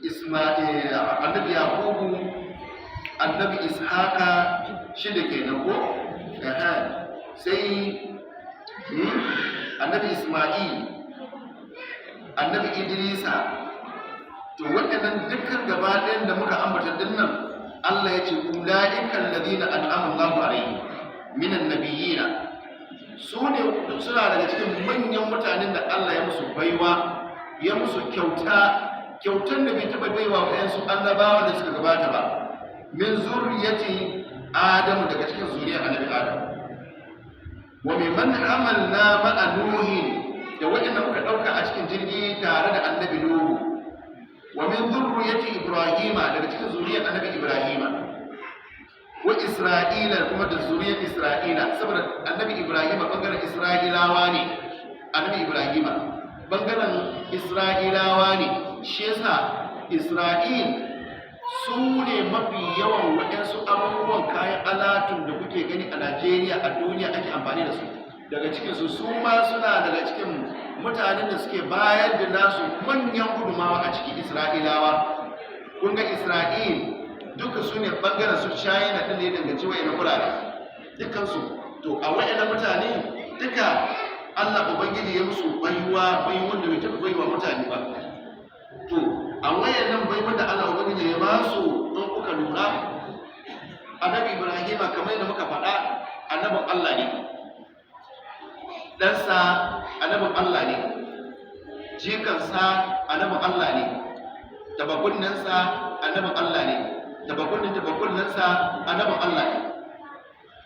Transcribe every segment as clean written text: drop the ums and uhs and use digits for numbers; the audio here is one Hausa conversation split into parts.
Isma'il, annabi Yaqubu, annabi Ishaqa shida kenan ko? Sai annabi Isma'il, annabi Idrisa. To waɗannan dukkan gaba ɗayan da muka ambata dinnan Allah ya ce ulaiikal ladina an'ama Allahu alaihim minan nabiyina, suna daga cikin manyan mutanen da Allah ya musu baiwa, ya musu kyautan da bai taɓa baiwa wa ‘yansu annabawa da suka gabata ba, min zurriyati Adamu, daga cikin zuriyar annabi Adam, wa mimman hamalna ma'a Nuhin, da waɗanda muka ɗauka a cikin jirgi tare da annabi Nuhu, wa min zurriyati Ibrahima, daga cikin zuriyar annabi Ibrahima, wa Isra'ila, kuma da zuriyar Isra'ila, saboda annabi Ibrahima bangaren Isra'ilawa ne, annabi Ibrahima bangaren Isra'ilawa ne, shi yasa Isra'il su ne mafi yawan waɗansu abubuwan kayan alatun da kuke gani a Najeriya, a duniya ake amfani da su. Daga cikinsu su ma suna daga cikin mutanen da suke bayar da nasu manyan gudumawa a cikin Isra'ilawa. Kun ga Isra'il duka su ne ɓangaren su China ɗin da ya danganci wayannan kurare dukansu. To a wayannan mutane duka Allah Ubangiji ya musu baiwa da bai taɓa baiwa mutane ba. To a wayannan baiwa da Allah Ubangiji ya ba su, in kuka lura, annabi Ibrahim kamar da muka faɗa annabin Allah ne, ɗansa annabin Allah ne, jikansa annabin Allah ne, tabakunninsa annabin Allah ne, tabakunninsa annabin Allah ne.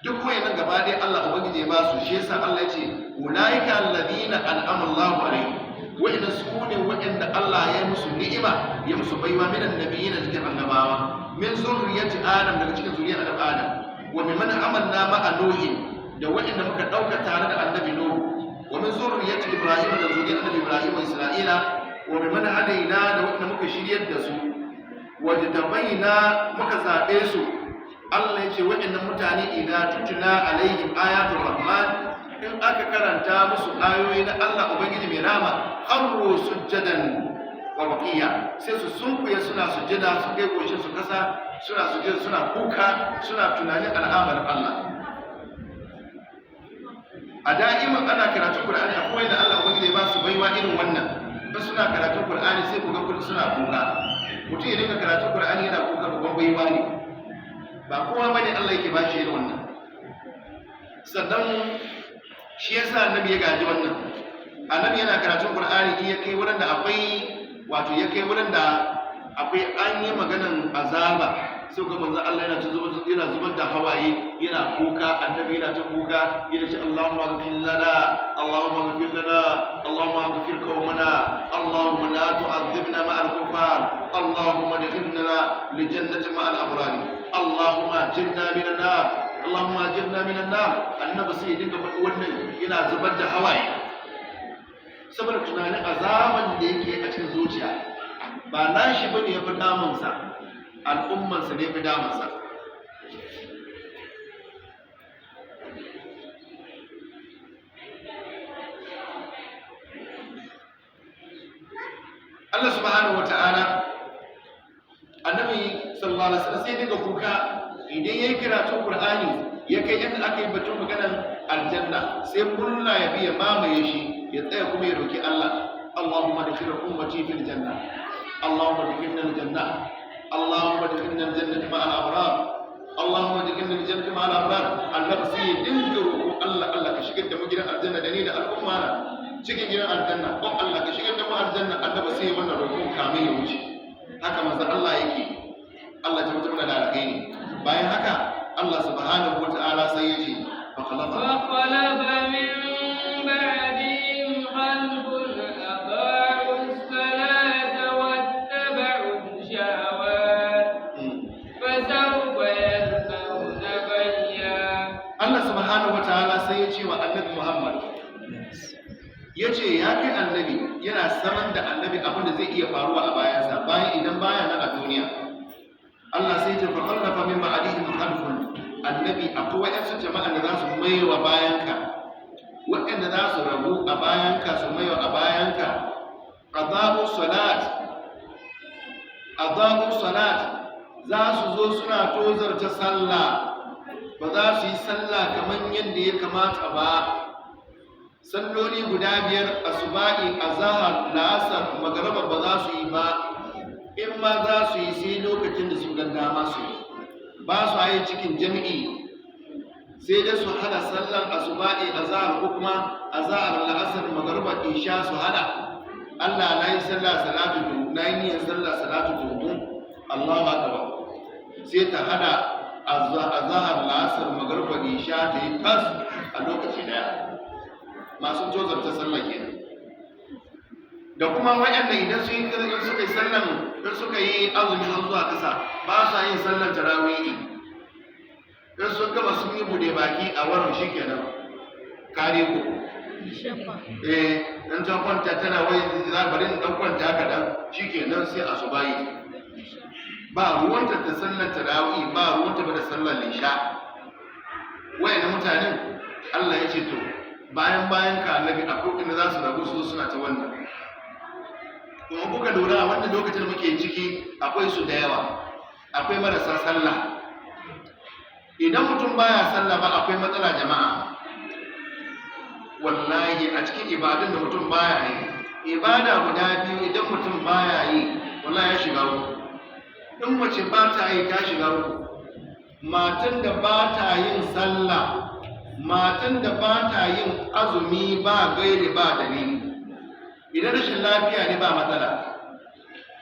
Duk wayannan gaba ɗaya Allah Ubangiji ya ba su, shi yasa Allah ya ce ulaika alladhina an'ama Allahu alaihim, wa'inda su ne wa'inda Allah ya musu ni'ima, ya musu baiwa minan nabiyyin da cikin annabawa, min zurriyyati Adam, daga cikin zuriyar annabi Adam, wa mimman amanna ma'a Nuhin, da wa'inda muka ɗauka tare da annabi Nuhu, wa min zurriyyati Ibrahim, da zuriyar annabi Ibrahim wa Isra'ila, wa mimman hadaina, da wa'inda muka shiryar da su, wa jadabaina, muka zaɓe su. Allah ya ce wa'innan mutane idan tutuna alaihim ayatul rahman, in aka karanta musu ayoyi na Allah Ubangiji mai rama, harro sujjadan wa waqiya, sai su sunkuya suna sujjada, su kai goshin su kasa, suna sujjada, suna kuka, suna tunanin al'amarin Allah. A da'iman ana karatun Qur'ani, akwai da Allah Ubangiji ba su baiwa irin wannan, in suna karatun Qur'ani sai ku ga kullum suna kuka. Mutum ya dinga karatun Qur'ani yana kuka, babban baiwa ne, ba kowa bane Allah yake ba shi irin wannan. Sannan shi yasa annabi ya gaji wannan. Annabi yana karatun Qur'ani in ya kai wurin da akwai an yi maganan azaba, sai ga manzo Allah yana zubar da hawaye, yana kuka, annabi yana ta kuka, yana ce Allahumma ighfir lana, Allahumma ighfir lana, Allahumma ighfir qaumana, Allahumma la tu'adhibna ma'al kuffar, Allahumma adkhilna li jannati ma'al abrar, Allahumma ajirna minan nar, Allahumma ajirna minan nar. Annabi sai ya dinga faɗi wannan, yana zubar da hawaye saboda tunanin azaban da yake a cikin zuciya. Ba nashi bane ya fi damunsa, al'ummansa ne fi damunsa. Allah subhanahu wata'ala, annabi sallallahu alaihi wasallam sai daga kuka idan yayi karatun Qur'ani, ya kai inda aka yi batun maganar aljanna, sai murna ya biya mamaye shi, ya tsaya kuma ya roki Allah, Allahumma adkhil ummati fil janna, Allahumma adkhilna al-janna, Allahumma adkhilna al-jannata ma'al abrar, Allahumma adkhilna al-jannata ma'al abrar. Allah sai ya dinga roƙo Allah, Allah ka shigar da mu gidan aljanna da ni da al'umma na cikin gidan aljanna, ko Allah ka shigar da mu aljanna. Allah sai wannan roƙon kamin ya wuce. Haka manzo Allah yake, Allah ta mutum da alkhairi. Bayan haka Allah subhanahu wata'ala sai ya ce fa khalafa min ba'dihim khalqun adaa'u as-salata wattaba'u shahawat fasawfa yalqawna ghayya. Allah subhanahu wata'ala sai ya ce wa annabi Muhammad, ya ce ya kai annabi, yana sanar da annabi abin da zai iya faruwa a bayansa, idan baya nan a duniya. Allah sai ta faƙallafa min ba'dihim khalfun, annabi akwai waɗansu jama'a da za su maiwa bayanka, waɗanda za su rabu a bayanka, su maiwa a bayanka, qada'u salat, adaa'u salat za su zo suna tozarta sallah, ba za su yi sallah kamar yadda ya kamata ba. Salloli guda 5 asuba'i, azhar, la'asar, magriba ba za su yi ba, in ma za su yi sai lokacin da su ga dama su yi, ba su yi cikin jami'i, sai dai su hada sallan asuba'i, azhar ko kuma azhar, la'asar, magriba, isha su hada. Allah na yi sallah salatu tu, na yi niyyar sallah salatu tu, Allahu akbar, sai ta hada azhar, la'asar, magriba, isha ta yi tas a lokaci daya. Masu tozarta sallah kenan. Da kuma waɗanda idan suka yi sallan, in suka yi azumi har zuwa kasa, ba sa yin sallan tarawihi. In sun gama sun yi bude baki a wurin shikenan kare ku. In ta kwanta tana wai zabarin dan kwanta kaɗan shikenan sai asubahi. Ba ruwanta da sallan tarawihi, ba ruwanta da sallan lisha. Wayannan mutanen Allah ya ce to bayan ka annabi akwai inda za su rabu su suna ta wannan. Kuma kuka lura a wannan lokacin da muke ciki akwai su da yawa, akwai marasa sallah. Idan mutum baya sallah ba akwai matsala jama'a. Wallahi a cikin ibadun da mutum baya yi, ibada guda 2 idan mutum baya yi, wallahi ya shiga uku. In mace ba ta yi ta shiga uku. Matan da ba ta yin sallah, matan da ba ta yin azumi ba gairi ba dalili, idan rashin lafiya ne ba matsala,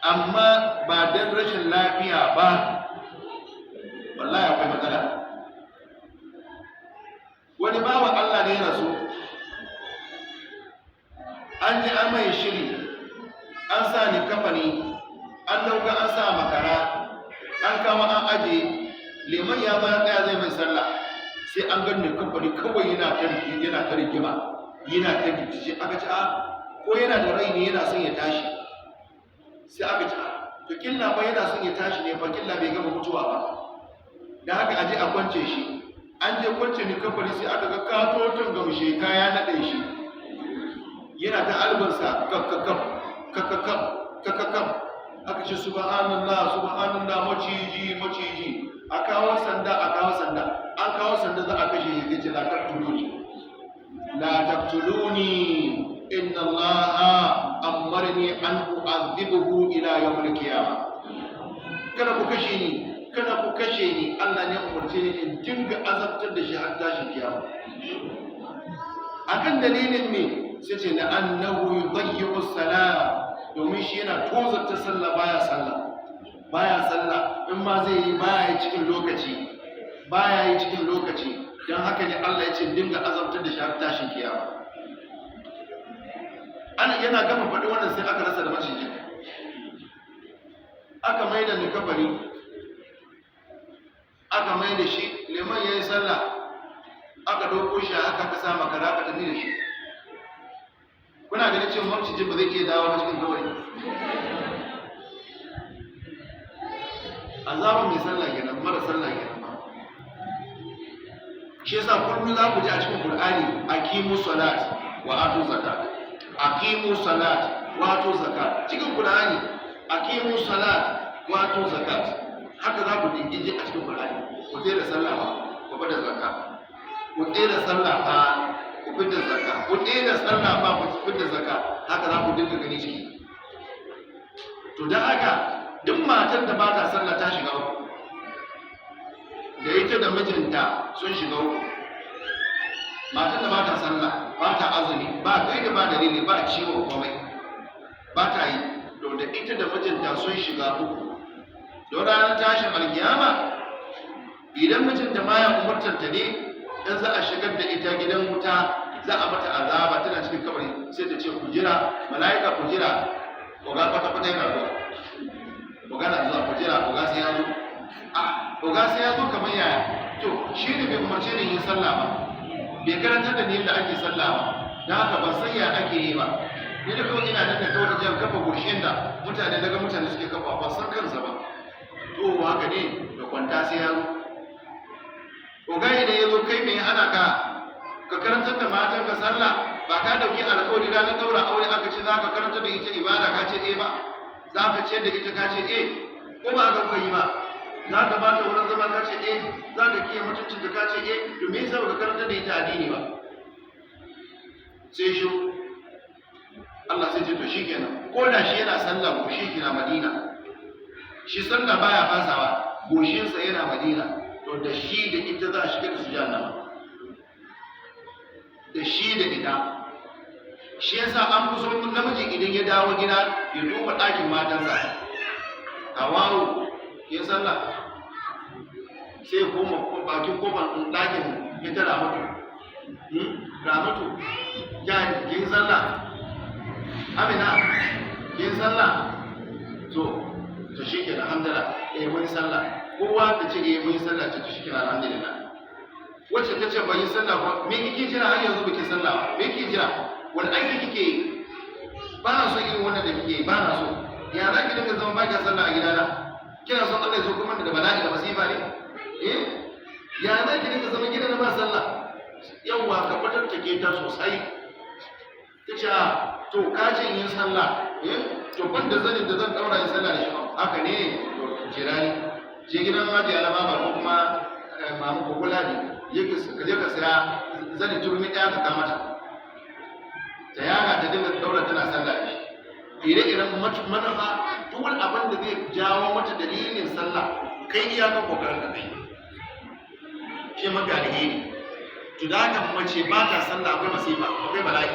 amma ba don rashin lafiya ba wallahi akwai matsala. Wani bawa Allah ne ya rasu, an ji an mai shiri, an sa ni kafani, an dauka an sa makara, an kama an aje, liman ya ba ɗaya zai mai sallah, sai an ganni kafari kawai yana ta rigima, yana ta rikici. Aka ce ko yana da rai ne yana son ya tashi, sai aka ce to killa ba yana son ya tashi ne ba, killa bai gama mutuwa ba, da haka aje a kwance shi. An je kwance ni kafari sai aka ga katoton gamshe kaya naɗe shi, yana ta albansa kakkakam. Aka ce subhanallah, maciji, a kawo sanda, an kawo sanda za a kashe ya ce la taqtuluni inna allaha amarni an u'adhibuhu ila yawm al-qiyamah. Kada ku kashe ni, Allah ne umarce ni in dinga azabtar da shi har tashin kiyama. Akan dalilin ne sai ce na annahu yudayyi'u as-salat, domin shi yana tozarta sallah, baya sallah, in ma zai yi baya yi cikin lokaci, don haka ne Allah ya ce dinga azabtar da shi har tashin kiyama. Yana gama faɗi wannan sai aka rasa da maciji, aka mai da nikabari, aka mai da shi, liman ya yi sallah, aka ɗauko shi aka sa makara aka tafi da shi. Kuna ganin cewa macijin ba zai iya dawo cikin kabari? Azabun mai sallah kenan, mara sallah kenan ba. Shi yasa kullum za ku ji a cikin Qur'ani aqimu salat wa atu zakat, aqimu salat wa atu zakat. Cikin Qur'ani aqimu salat wa atu zakat. Haka za ku dinga a cikin Qur'ani. Ku tsaya da sallah ba, ku bada zakat. Ku tsaya da sallah ba, ku fidda zakat. Ku tsaya da sallah ba, ku fidda zakat. Haka za ku dinga gani ciki. To dan haka duk matan da ba ta sallah ta shiga uku, da ita da mijinta sun shiga uku. Matan da ba ta sallah, ba ta azumi, ba kai da ba dalili, ba ciwo komai, ba ta yi, to da ita da mijinta sun shiga uku. Don ranar tashin alkiyama, idan mijinta ma ya umartanta ne, in za a shigar da ita gidan wuta, za a mata azaba tana cikin kabari, sai ta ce ku jira, mala'ika ku jira, ko ga kwata-kwata yana zuwa. Ogana zuwa kujera, oga sai ya zo. Oga sai ya zo kamar yaya? To, shi ne bai umarce ni yin sallah ba, bai karanta da ni yadda ake sallah ba, don haka ban san ya ake yi ba. Ni da kawai ina nan da kawai jan kafa gurshen da daga mutane suke kafa, ban san kansa ba. To, haka ne da kwanta sai ya zo. Oga idan ya zo kai mai ana ka karantar da matan ka sallah, ba ka dauki alkawari ranar daura aure aka ce za ka karanta da ita ibada ka ce ba. za ka ce da ita ka ce ko ba haka kuka yi ba, za ka ba ta wurin zama ka ce za ka kiyaye mutuncin da ka ce to me yasa baka karanta da ita addini ba? Sai shi Allah sai ce to shikenan, ko da shi yana sallah goshi kina Madina, shi sallah baya fasawa, goshinsa yana Madina, to da shi da ita za a shiga da su jahannama, da shi da ita. Shi yasa an fi so namiji idan ya dawo gida ya duba ɗakin matansa, a wawo ya sallah sai ya koma bakin kofar ɗakin ya ta ramatu ya yi sallah, Amina kin sallah, to shi ke alhamdulillah mun sallah, kowa ta ce mun sallah, ta shi ke alhamdulillah. Wacce ta ce ban yi sallah ba, me kike jira har yanzu baki sallah ba, me kike jira, wani aiki kike yi? Ba na so irin wannan da kike yi, ba na so. Ya za ki dinga zama ba ki sallah a gidana? Kina son Allah ya zo kuma da bala'i da masifa ne? Ya za ki dinga zama gidana ba sallah? Yawwa ka fitar take ta sosai. Ta ce to ka ce yin sallah, to ban da zanin da zan daura yin sallah da shi haka ne, to jira ni je gidan maji alama ko kuma mamu ko kula ne yake ka je ka saya zanin turmi ɗaya ka kama ta yaga ta dinga daura tana sallah da shi. Ire-iren manufa duk wani abin da zai jawo mata dalilin sallah kai iyaka kokarin da kai shi mafi alheri. To da haka mace ba ta sallah akwai masifa, akwai bala'i.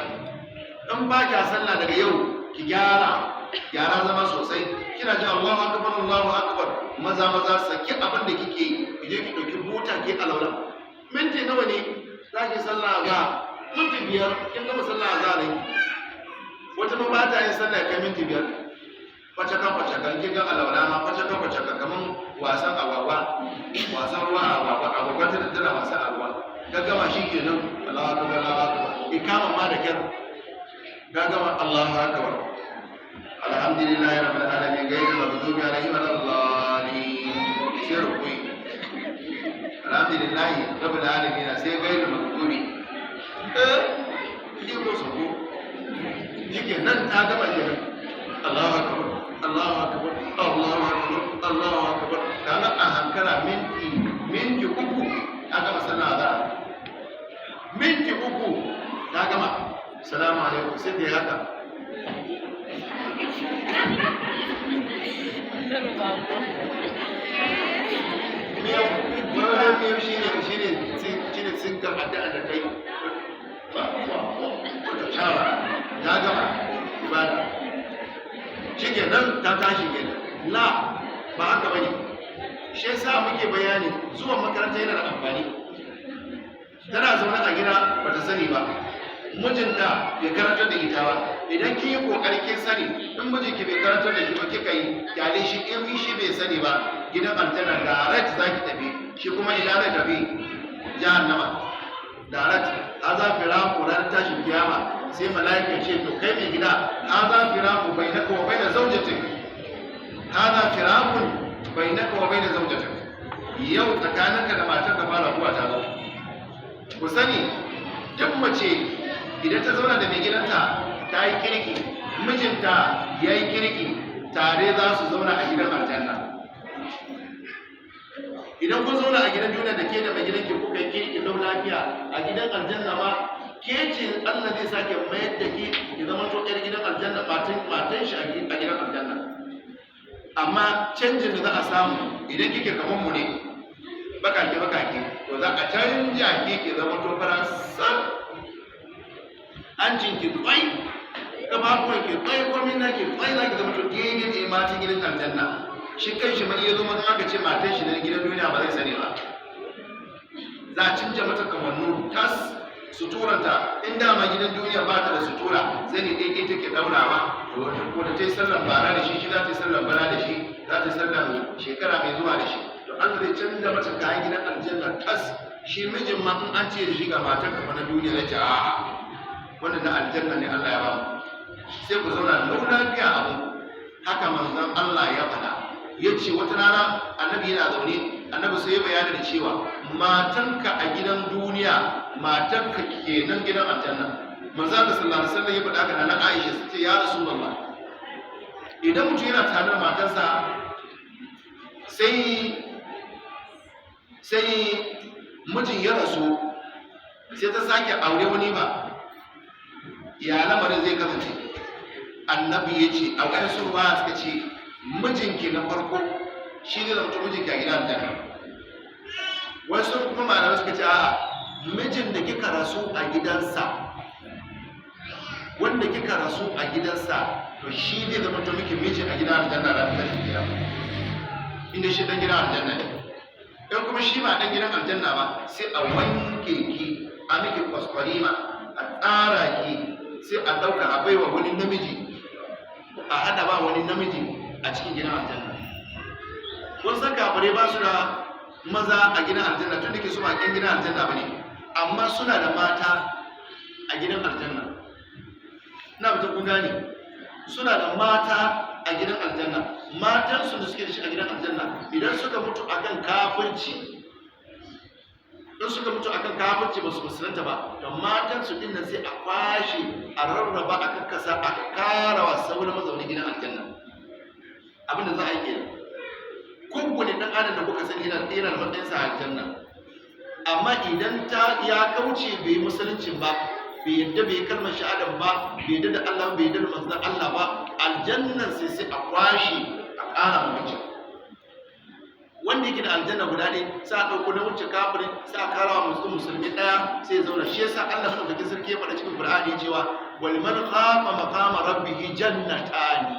In ba ka sallah daga yau ki gyara zama sosai, kina ji Allahu akbar maza saki abin da kike yi, ki je ki dauki buta ki alaura. Minti nawa ne za ki sallah ga minti 5 kin gama sallah za ne. Wata ba ta yin sallah kai minti 5 facaka kin ga alaura ma facaka kaman wasan agwagwa, wasan ruwa agwagwa tana wasan agwagwa, gaggawa shi kenan. Allahu akbar ikama ma da kyar gaggawa. Allahu akbar alhamdulillahi rabbil alamin gairi maghdubi alaihim waladdallin. Sai rukui alhamdulillahi rabbil alamin sai gairi maghdubi ki ko so ko yake nan ta gama kenan. Allahu akbar Allahu akbar Allahu akbar Allahu akbar kana a hankara minti uku ta gama sallah da minti uku ta gama. Salamu alaikum sai da haka. Miyau shi ne sun gaba da kai. Shawa ta gama ibada. Shi ke nan ta tashi ke la ba haka ba ne. Shi yasa muke bayani zuwa makaranta yana da amfani. Tana zaune a gida ba ta sani ba, mijinta bai karantar da ita ba. Idan kin yi kokari kin sani, in mijinki bai karantar da ki ba kika yi kyale shi, in shi bai sani ba gidan aljanna direct zaki tafi, shi kuma ina zai tafi jahannama direct. Aza firaku ran tashin kiyama sai malaika ce to kai mai gida aza firaku bainaka wa baina zawjatik, aza firakun bainaka wa baina zawjatik, yau tsakaninka da matar da fara kuwa ta zo. Ku sani duk mace idan ta zauna da mai gidanta ta yi kirki, mijinta ya yi kirki, tare za su zauna a gidan aljanna. Idan kun zauna a gidan duniya da ke da mai gidanki kuka yi kirki don lafiya, a gidan aljanna ma ke ce Allah zai sake mayar da ke ki zama to ƴar gidan aljanna, matan shi a gidan aljanna. Amma canjin da za a samu idan kike kamar mu ne bakake to za a canja ke zama to faransan. Hancin ki tsai, kafafuwan ki tsai, komin na ki tsai, za ki zama to daidai da matan gidan aljanna. Shi kan shi mai iya zama zama ka ce matan shi na gidan duniya ba zai sani ba. Za a canja mata kamannu tas, suturanta in dama gidan duniya ba ta da sutura, zani daidai take daurawa. Ko da ta yi sallan bara da shi za ta yi sallan bara da shi, za ta yi sallan shekara mai zuwa da shi. To Allah zai canja mata kayan gidan aljanna tas. Shi mijin ma in an ce da shi ga matar kafa na duniya na ce a'a, wannan na aljanna ne Allah ya ba mu. Sai ku zauna lau lafiya abu. Haka manzon Allah ya faɗa. Ya ce wata rana annabi yana zaune, annabi sai ya bayani da cewa matanka a gidan duniya, matanka kenan gidan aljanna. Manzon Allah sallallahu alaihi wasallam ya faɗa ga nan Aisha, sai ya Rasulullah idan mutum yana tare da matarsa sai mijin ya rasu sai ta sake aure wani ba, ya lamarin zai kasance? Annabi ya ce a wani surwa suka ce mijinki na farko shi ne zama mijinki a gidan aljanna. Wasu kuma malamai suka ce a'a, mijin da kika rasu a gidansa, wanda kika rasu a gidansa, to shi ne zama miki miji a gidan aljanna da ta gida, inda shi dan gidan aljanna ne. In kuma shi ba dan gidan aljanna ba, sai a wanke ki, a miki kwaskwarima, a tsara ki, sai a ɗauka a baiwa wani namiji, a hada ba wani namiji a cikin gidan aljanna. Kun san kafirai ba su da maza a gidan aljanna, tun da ke su ba ƴan gidan aljanna ba ne, amma suna da mata a gidan aljanna. Na mutum kun gane, suna da mata a gidan aljanna. Matan su da suke da shi a gidan aljanna, idan suka mutu akan kafirci, in suka mutu akan kafirci ba su musulunta ba, to matan su din nan sai a kwashe, a rarraba, a kakkasa, a karawa sauran mazaunin gidan aljanna. Abinda za a yi kenan. Kowane ɗan adam da kuka sani yana da matsayinsa a aljanna, amma idan ya kauce bai yi musuluncin ba, bai yadda bai kalmar shahada ba, bai yadda da Allah, bai yadda da manzon Allah ba, aljannan sai a kwashe, a ƙara mutunci. Wanda yake da aljanna guda ne, sai a ɗauko na wuce kafirin, sai a kara wa musulmi ɗaya, sai ya zauna. Shi yasa Allah madaukakin sarki ya faɗa cikin Qur'ani cewa wal man khafa maqama rabbih jannatani.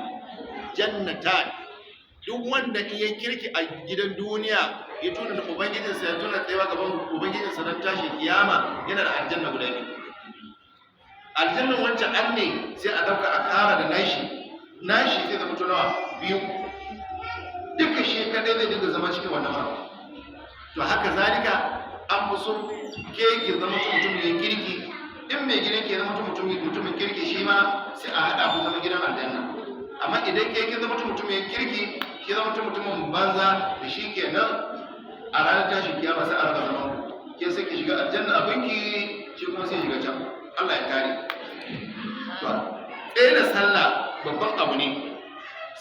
Duk wanda iya kirki a gidan duniya, ya tuna da ubangijinsa, ya tuna tsayawa gaban ubangijinsa don tashi kiyama, yana da aljanna guda biyu. Aljannan wancan an ne sai a ɗauka a kara da nashi sai zama tunawa biyu, duka shi kadai zai dinga zama cikin wannan ba. To haka zalika an fi so ke ki zama mutumin kirki, in mai gidan ke zama mutumin kirki, shi ma sai a haɗa ku zama gidan aljanna. Amma idan ke zama mutumin kirki, ki zama mutumin banza, da shi kenan a ranar tashin kiyama sai a raba zaman ke sai ki shiga aljanna abinki, shi kuma sai shiga can. Allah ya kare. Ɗaya da sallah babban abu ne.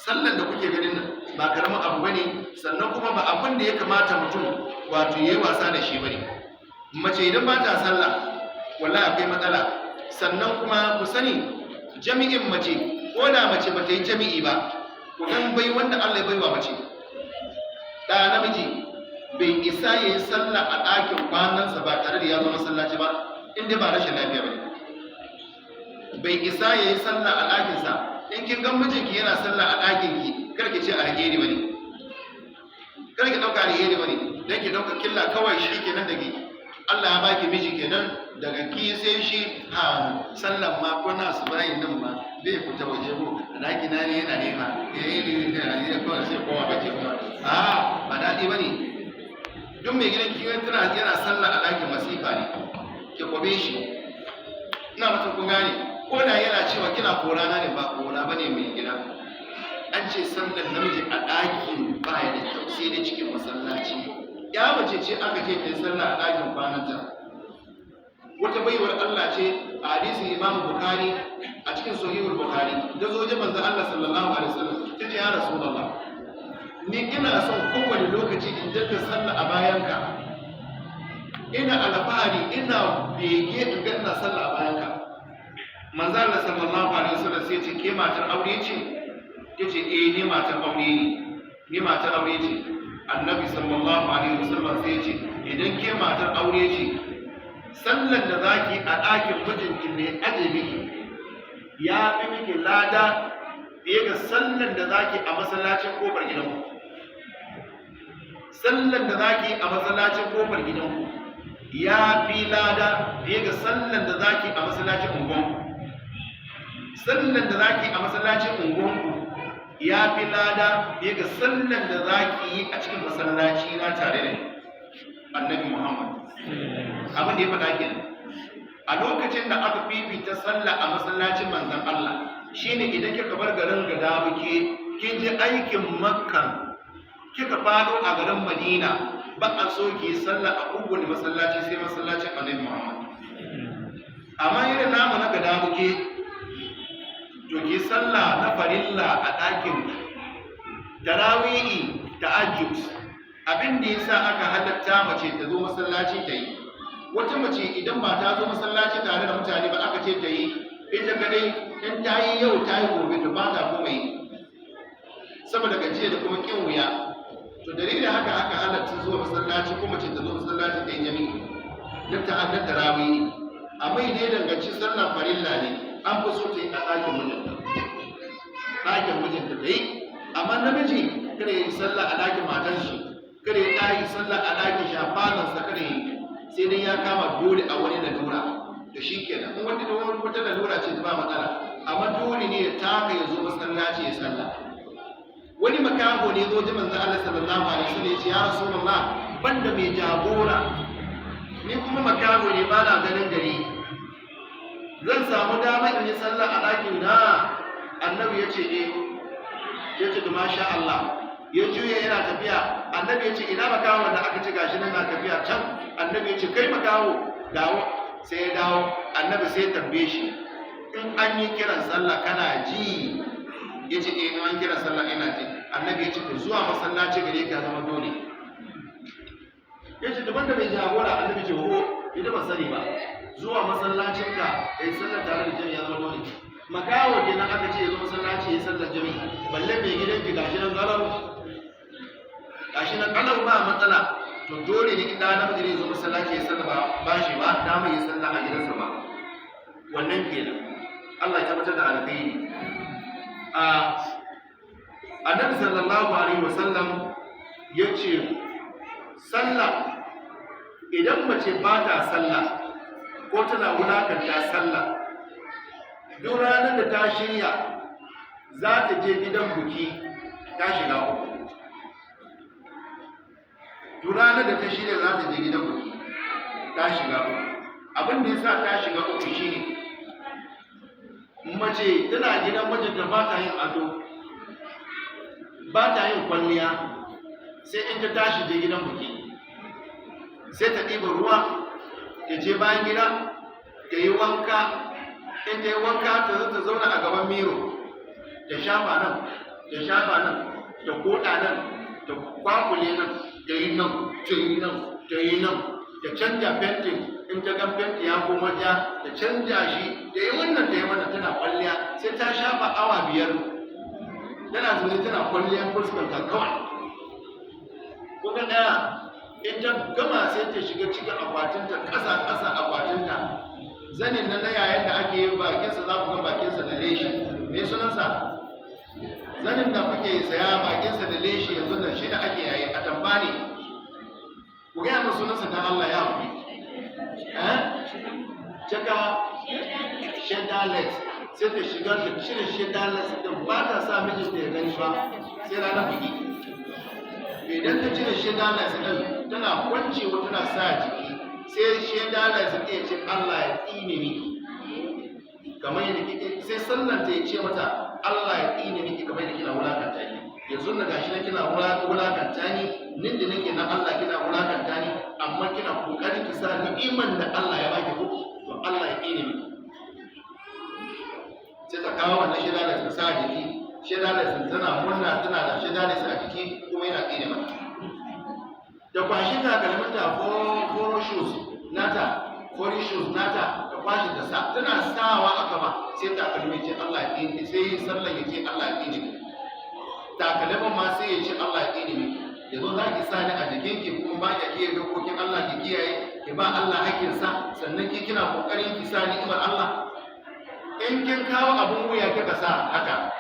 Sallan da kuke ganin nan ba karamin abu bane, sannan kuma ba abin da ya kamata mutum wato yayi wasa da shi bane. Mace idan ba ta sallah, wallahi akwai matsala. Sannan kuma ku sani jami'in mace, ko da mace ba ta yi jami'i ba, ku kan bai wanda Allah ya baiwa mace. Da namiji bai isa yayi sallah a ɗakin kwanansa ba tare da ya zo masallaci ba, inda ba rashin lafiya bane. Bai isa yayi sallah a ɗakinsa. In kin ga mijinki yana sallah a ɗakinki, kar ki ce alheri bane, kar ki ɗauka alheri bane, dan ki ɗauka killa kawai shi kenan da ke. Allah ya baki miji kenan, daga ki sai shi, sallan ma ko na su bayin nan ma bai fita waje ko ɗaki na ne yana nema, ne da kawai sai kowa bace kuma. Ba daɗi bane. Duk mai gidan ki yana sallah a ɗakin masifa ne, ki kwabe shi. Ina mutum kun gane. Ko da yana cewa kina korana ne, ba kora bane mai gida. An ce sallar namiji a ɗakin baya da kyau, sai dai cikin masallaci. Ya mace ce aka ce ta sallah a ɗakin kwananta. Wata baiwar Allah ce a hadisin Imam Bukhari, a cikin Sahihul Bukhari, da zo wajen manzon Allah sallallahu alaihi wasallam, ta ce ya Rasulullah, ni ina son kowane lokaci in dinga sallah a bayanka. Ina alfahari, ina bege in ga ina sallah a bayanka. Manzo Allah sallallahu alaihi wasallam sai ce ke matar aure ce? Tace ni matar aure ne. Ni matar aure ce. Annabi sallallahu alaihi wasallam sai ce idan ke matar aure ce, sallan da zaki a ɗakin mijinki ne aje miki, ya fi miki lada fiye ga sallan da zaki a masallacin kofar gidanku. Sallan da zaki a masallacin kofar gidanku ya fi lada fiye ga sallan da zaki a masallacin unguwanku. Sallan da zaki a masallacin unguwanku ya fi lada fiye ga sallan da zaki yi a cikin masallaci na tare da Annabi Muhammad. Abin da ya faɗa kenan. A lokacin da aka fifita sallah a masallacin manzon Allah, shine idan kika bar garin Gadabuke, kin je aikin Makka, kika fado a garin Madina, ba a so ki sallah a kowane masallaci sai masallacin Annabi Muhammad. Amma irin namu na Gadabuke, to ki sallah na farilla a ɗakin tarawihi tahajjud. Abin da yasa aka halatta mace ta zo masallaci ta yi, wata mace idan ba ta zo masallaci tare da mutane ba aka ce ta yi, ita kadai in ta yi yau ta yi gobe to ba ta kuma yi saboda gajiya da kuma kin wuya. To dalilin haka aka halatta zuwa masallaci ko mace ta zo masallaci ta yi jami'i duk ta halatta tarawih. Amma idan ya danganci sallar farilla ne an fi so ta yi a ɗakin mijinta ta yi. Amma namiji kada ya yi sallah a ɗakin matar shi, kada ya yi sallah a ɗakin shafanansa, kada ya yi, sai dai ya kama dole a wani lalura da shi kenan. In wata lalura ce ta ba matsala, amma dole ne ya taka ya zo masallaci ya sallah. Wani makaho ne zo ji manzo Allah sallallahu alaihi wasallam ya ce ya Rasulullah, banda mai jagora, ni kuma makaho ne ba na ganin gari, zan samu dama in yi sallah a ɗakin na? Annabi ya ce ya ce da masha Allah. Ya juya yana tafiya, annabi ya ce ina makaho da aka ci gashi nan na tafiya can. Annabi ya ce kai makaho dawo, sai ya dawo. Annabi sai ya tambaye shi, in an yi kiran sallah kana ji? Ya ce in an kiran sallah ina ji. Annabi ya ce to zuwa masallaci gare ka zama dole. Ya ce daban da mai jagora. Annabi ce ho ita ba sani ba, zuwa masallacin ka kai sallah tare da jami'a zama dole. Makaho kenan aka ce ya zo masallaci ya sallar jami'a, balle mai gidanki gashi nan galau, gashi nan kalau ba matsala. To dole ne idan namiji ne zo masallaci ya sallah ba shi ba dama ya sallah a gidansa ba. Wannan kenan. Allah ya tabbatar da alkhairi. Annabi sallallahu alaihi wasallam ya ce sallah, idan mace ba ta sallah ko tana wulakanta sallah, duk ranar da ta shirya za ta je gidan buki ta shiga uku. Duk ranar da ta shirya za ta je gidan buki ta shiga uku. Abin da ya sa ta shiga uku shi ne, mace tana gidan mijinta ba ta yin ado, ba ta yin kwalliya, sai in ta tashi je gidan buki sai ta ɗiba ruwa ta je bayan gida ta yi wanka. In ta yi wanka ta zo ta zauna a gaban miro, ta shafa nan, ta shafa nan, ta koɗa nan, ta kwakule nan, ta yi nan, ta yi nan, ta yi nan, ta canja fentin. In ta gan fenti ya koma ja, ta canja shi, ta yi wannan, ta yi wannan, tana kwalliya. Sai ta shafa awa 5 tana zaune tana kwalliyar fuskanta kawai. Kuka ɗaya, in ta gama sai ta shiga cikin akwatinta, ƙasa akwatinta. Zanin nan na yayin da ake yin bakinsa, za ku ga bakinsa da leshi. Me sunansa? Zanin da kuke saya bakinsa da leshi yanzu nan shi da ake yayi a tamba ne. Ku gaya min sunansa ta Allah ya haƙuri. Cika shedales, sai ta shiga ta cire shedales ɗin, ba ta sa mijinta ya gani ba sai ranar buki. Idan ta cire shedales ɗin tana kwancewa tana sa jiki, sai shedales ɗin ya ce Allah ya tsine miki, kamar yadda kike, sai sallan ta ya ce mata Allah ya tsine miki kamar yadda kina wulakanta ni. Yanzu na gashi na kina wulakanta ni, nin da nake na Allah kina wulakanta ni, amma kina kokarin ki sa ni'iman da Allah ya baki ko to Allah ya tsine miki. Sai ta kawo wannan shedales ta sa jiki, shedales tana murna, tana da shedales a jiki kuma yana tsine mata. Da kwashi takalminta foro shoes nata, fori shoes nata, da kwashi ta sa, tana sawa aka ba sai takalmi ce Allah ya tsine, sai sallan ya ce Allah ya tsine. Takalmin ma sai ya ce Allah ya tsine miki. Yanzu za ki sa ni a jikinki kuma ba ki kiyaye dokokin Allah, ki kiyaye, ki ba Allah hakkinsa, sannan ki kina kokarin ki sa ni'imar Allah. In kin kawo abun wuya kika sa haka,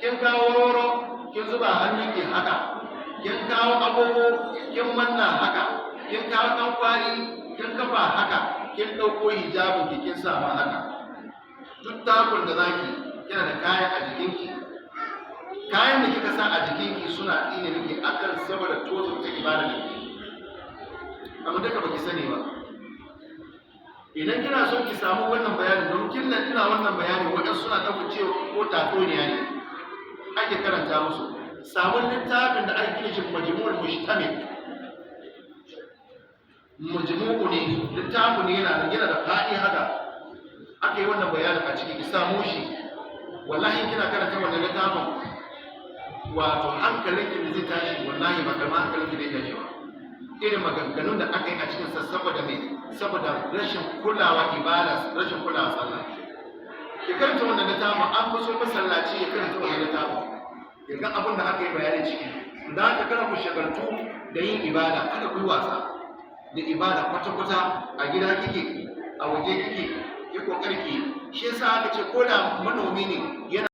kin kawo roro kin zuba hannunki haka, kin kawo agogo kin manna haka, kin kawo dan kwali kin kafa haka, kin dauko hijabin ki kin sa ma haka. Duk takun da zaki kina da kaya a jikinki, kayan da kika sa a jikinki suna tsine miki akan saboda tozo ta ibada ne. Amma duka baki sani ba. Idan kina son ki samu wannan bayani, don kin nan ina wannan bayani waɗansu suna ɗauka cewa ko tatsuniya ne ake karanta musu. Samun littafin da ake kira shi Majmu'ul Mushtamil. Majmu'u ne, littafin ne yana da faɗi haka. Aka yi wannan bayanin a ciki, ki samu shi. wallahi kina karanta wannan littafin wato hankalinki da zai tashi, wallahi ba kalma hankalinki zai tashi ba. Irin maganganun da aka yi a cikin sa saboda me, saboda rashin kulawa ibada, rashin kulawa sallah. Ki karanta wannan littafin, an fi so masallaci ya karanta wannan littafin ya ga abin da aka yi bayani ciki. Da haka kana ku shagaltu da yin ibada, kada ku yi wasa da ibada kwata-kwata. A gida kike, a waje kike, ki kokari ki. Shi yasa aka ce ko da manomi ne yana